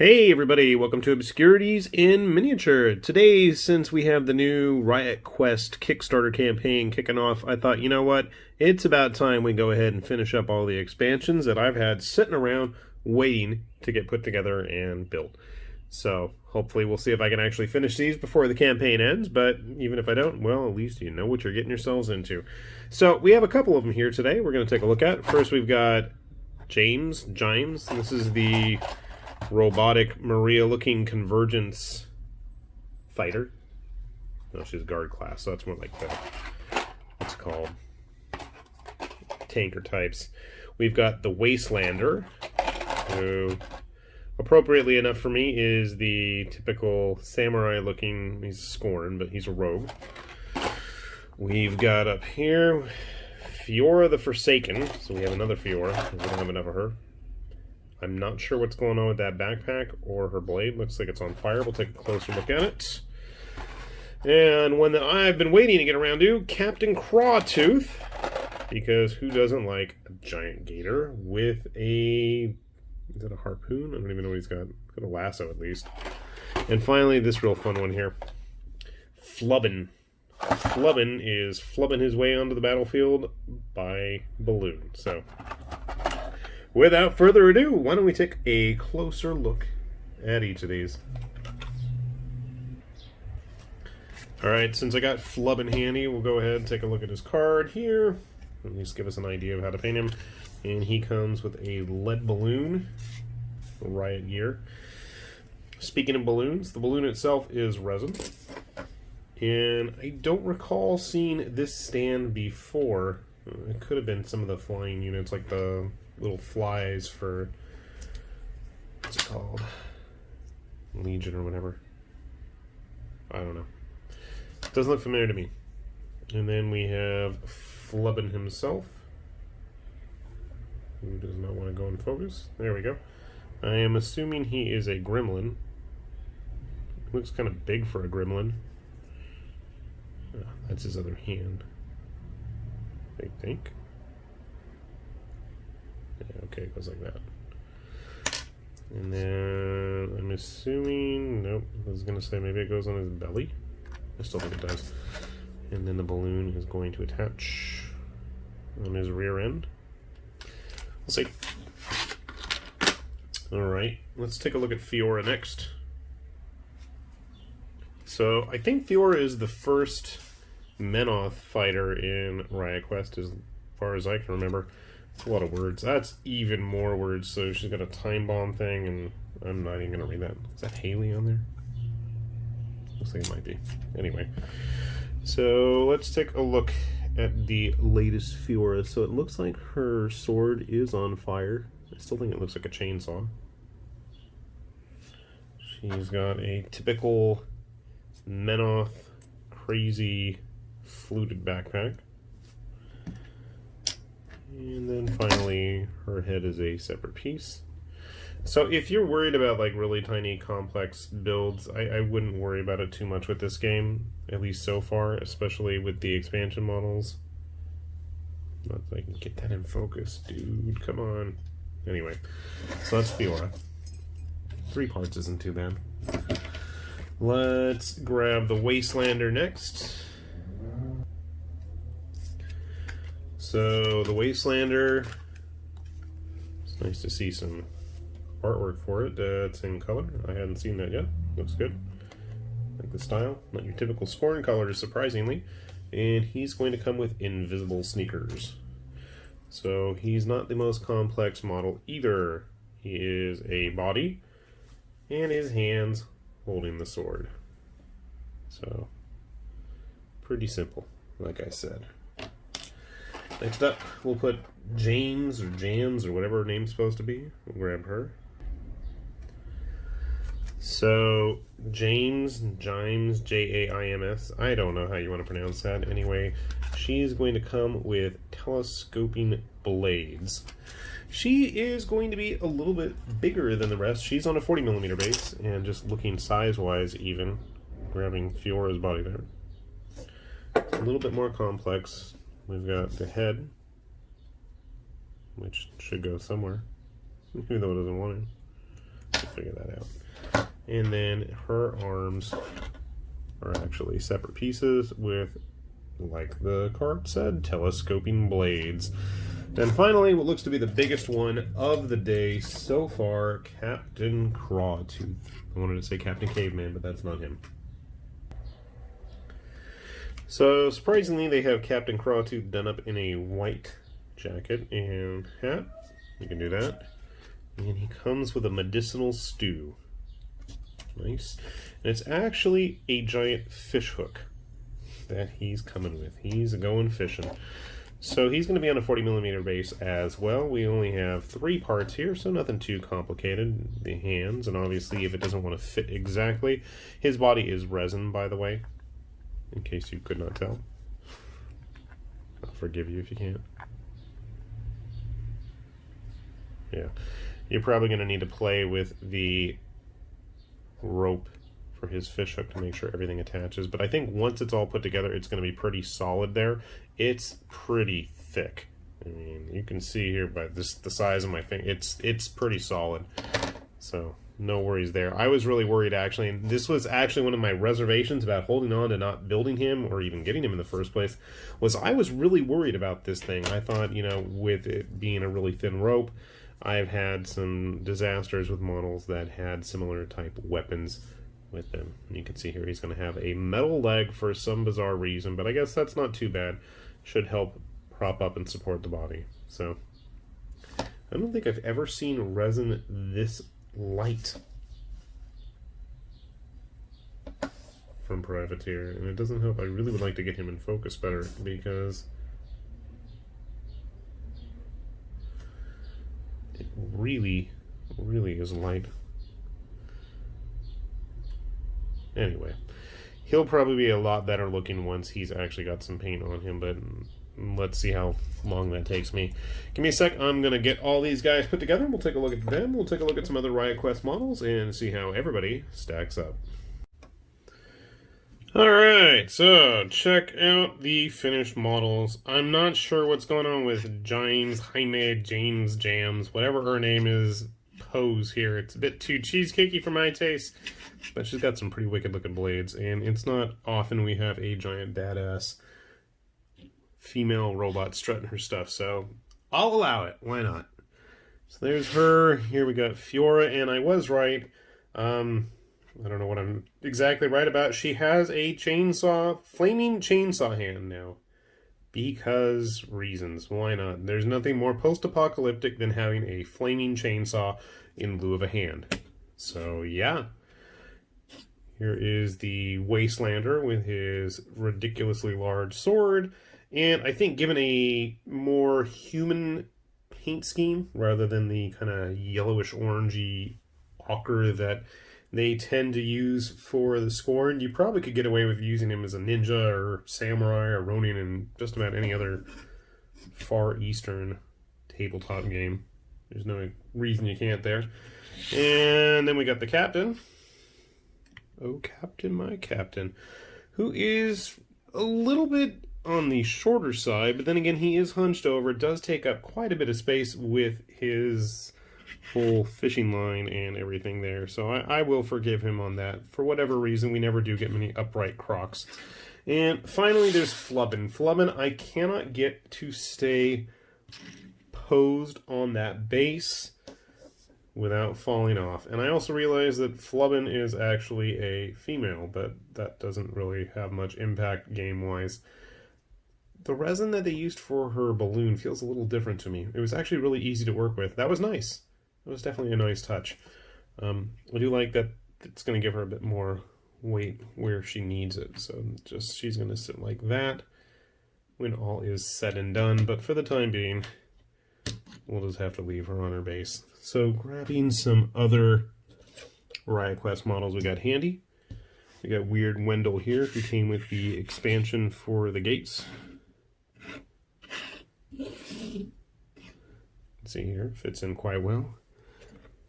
Hey everybody, welcome to Obscurities in Miniature. Today, since we have the new Riot Quest Kickstarter campaign kicking off, I thought, you know what, it's about time we go ahead and finish up all the expansions that I've had sitting around waiting to get put together and built. So, hopefully we'll see if I can actually finish these before the campaign ends, but even if I don't, well, at least you know what you're getting yourselves into. So, we have a couple of them here today we're going to take a look at. First, we've got James. This is the robotic Maria-looking convergence fighter. No, she's guard class, so that's more like the, what's it called, tanker types. We've got the Wastelander, who, appropriately enough for me, is the typical samurai-looking, he's Scorn, but he's a rogue. We've got up here Fiora the Forsaken, so we have another Fiora, we don't have enough of her. I'm not sure what's going on with that backpack or her blade. Looks like it's on fire. We'll take a closer look at it. And one that I've been waiting to get around to, Captain Crawtooth. Because who doesn't like a giant gator with a... Is that a harpoon? I don't even know what he's got. He's got a lasso, at least. And finally, this real fun one here. Flubbin. Flubbin is flubbing his way onto the battlefield by balloon. So... without further ado, why don't we take a closer look at each of these. Alright, since I got Flubbin handy, we'll go ahead and take a look at his card here. At least give us an idea of how to paint him. And he comes with a lead balloon, riot gear. Speaking of balloons, the balloon itself is resin. And I don't recall seeing this stand before. It could have been some of the flying units, like the little flies for, what's it called, Legion or whatever. I don't know. Doesn't look familiar to me. And then we have Flubbin himself, who does not want to go in focus. There we go. I am assuming he is a gremlin. Looks kind of big for a gremlin. Oh, that's his other hand, I think. Yeah, okay, it goes like that. And then I'm assuming, nope, I was going to say maybe it goes on his belly. I still think it does. And then the balloon is going to attach on his rear end. We'll see. Alright, let's take a look at Fiora next. So I think Fiora is the first Menoth fighter in Riot Quest, as far as I can remember. It's a lot of words. That's even more words. So she's got a time bomb thing, and I'm not even going to read that. Is that Haley on there? Looks like it might be. Anyway, so let's take a look at the latest Fiora. So it looks like her sword is on fire. I still think it looks like a chainsaw. She's got a typical Menoth crazy fluted backpack. And then finally, her head is a separate piece. So if you're worried about like really tiny complex builds, I wouldn't worry about it too much with this game, at least so far, especially with the expansion models. Not that I can get that in focus, dude, come on. Anyway, so that's Fiora. 3 parts isn't too bad. Let's grab the Wastelander next. So the Wastelander, it's nice to see some artwork for it. It's in color. I hadn't seen that yet. Looks good. Like the style. Not your typical Scorn colors, surprisingly. And he's going to come with invisible sneakers. So he's not the most complex model either. He is a body and his hands holding the sword. So pretty simple, like I said. Next up, we'll put James or Jams or whatever her name's supposed to be. We'll grab her. So, Jimes, J-A-I-M-S. I don't know how you want to pronounce that. Anyway, she's going to come with telescoping blades. She is going to be a little bit bigger than the rest. She's on a 40mm base, and just looking size-wise even, grabbing Fiora's body there. It's a little bit more complex. We've got the head, which should go somewhere. Who though doesn't want it? figure that out. And then her arms are actually separate pieces with, like the card said, telescoping blades. Then finally, what looks to be the biggest one of the day so far, Captain Crawtooth. I wanted to say Captain Caveman, but that's not him. So, surprisingly, they have Captain Crawtooth done up in a white jacket and hat. You can do that. And he comes with a medicinal stew. Nice. And it's actually a giant fish hook that he's coming with. He's going fishing. So he's going to be on a 40mm base as well. We only have 3 parts here, so nothing too complicated. The hands, and obviously if it doesn't want to fit exactly. His body is resin, by the way, in case you could not tell. I'll forgive you if you can't. Yeah. You're probably going to need to play with the rope for his fish hook to make sure everything attaches, but I think once it's all put together, it's going to be pretty solid there. It's pretty thick. I mean, you can see here by the size of my finger, it's pretty solid. So no worries there. I was really worried, actually, and this was actually one of my reservations about holding on to not building him or even getting him in the first place, was I was really worried about this thing. I thought, you know, with it being a really thin rope, I've had some disasters with models that had similar type weapons with them. And you can see here he's going to have a metal leg for some bizarre reason, but I guess that's not too bad. Should help prop up and support the body. So I don't think I've ever seen resin this light from Privateer, and it doesn't help. I really would like to get him in focus better, because it really is light. Anyway, he'll probably be a lot better looking once he's actually got some paint on him, but let's see how long that takes me. Give me a sec. I'm going to get all these guys put together, and we'll take a look at them. We'll take a look at some other Riot Quest models and see how everybody stacks up. Alright, so check out the finished models. I'm not sure what's going on with James, Jams, whatever her name is, pose here. It's a bit too cheesecakey for my taste, but she's got some pretty wicked looking blades, and it's not often we have a giant badass female robot strutting her stuff, so I'll allow it. Why not? So there's her. Here we got Fiora, and I was right. I don't know what I'm exactly right about. She has a chainsaw, flaming chainsaw hand now. Because reasons. Why not? There's nothing more post-apocalyptic than having a flaming chainsaw in lieu of a hand. So, yeah. Here is the Wastelander with his ridiculously large sword. And I think given a more human paint scheme, rather than the kind of yellowish-orangey ochre that they tend to use for the Scorn, you probably could get away with using him as a ninja or samurai or ronin in just about any other Far Eastern tabletop game. There's no reason you can't there. And then we got the captain. Oh, captain, my captain. Who is a little bit on the shorter side, but then again, he is hunched over. Does take up quite a bit of space with his full fishing line and everything there, so I will forgive him on that. For whatever reason, we never do get many upright crocs. And finally, there's Flubbin. Flubbin, I cannot get to stay posed on that base without falling off. And I also realize that Flubbin is actually a female, but that doesn't really have much impact game-wise. The resin that they used for her balloon feels a little different to me. It was actually really easy to work with. That was nice. It was definitely a nice touch. I do like that it's going to give her a bit more weight where she needs it. So just she's going to sit like that when all is said and done. But for the time being, we'll just have to leave her on her base. So grabbing some other Riot Quest models we got handy. We got Weird Wendell here, who came with the expansion for the gates. See here, fits in quite well.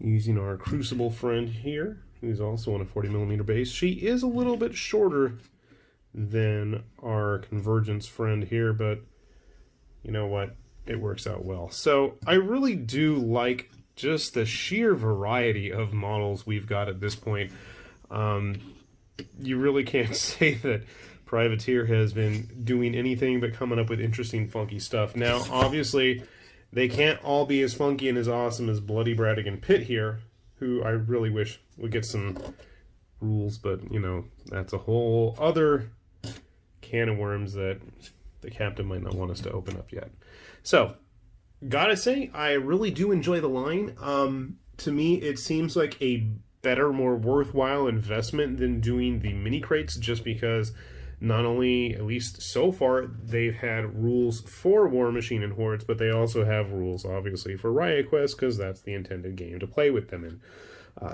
Using our Crucible friend here, who's also on a 40mm base. She is a little bit shorter than our Convergence friend here, but you know what? It works out well. So I really do like just the sheer variety of models we've got at this point. You really can't say that Privateer has been doing anything but coming up with interesting, funky stuff. Now, obviously, they can't all be as funky and as awesome as Bloody Bradigan Pitt here, who I really wish would get some rules, but, you know, that's a whole other can of worms that the captain might not want us to open up yet. So, gotta say, I really do enjoy the line. To me, it seems like a better, more worthwhile investment than doing the mini crates, just because not only, at least so far, they've had rules for Warmachine and Hordes, but they also have rules, obviously, for Riot Quest, because that's the intended game to play with them in.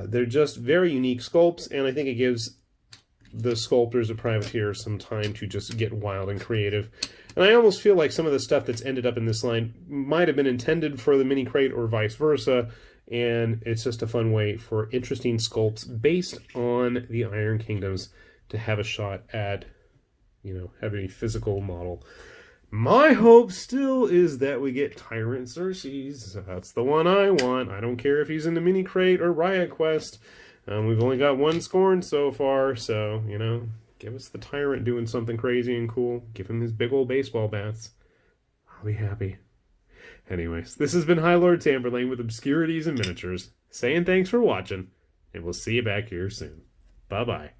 They're just very unique sculpts, and I think it gives the sculptors of Privateer some time to just get wild and creative. And I almost feel like some of the stuff that's ended up in this line might have been intended for the mini crate or vice versa, and it's just a fun way for interesting sculpts based on the Iron Kingdoms to have a shot at, you know, having a physical model. My hope still is that we get Tyrant Xerxes. That's the one I want. I don't care if he's in the mini crate or Riot Quest. We've only got one Scorn so far, so, you know, give us the Tyrant doing something crazy and cool. Give him his big old baseball bats. I'll be happy. Anyways, this has been High Lord Tamberlane with Obscurities and Miniatures, saying thanks for watching, and we'll see you back here soon. Bye-bye.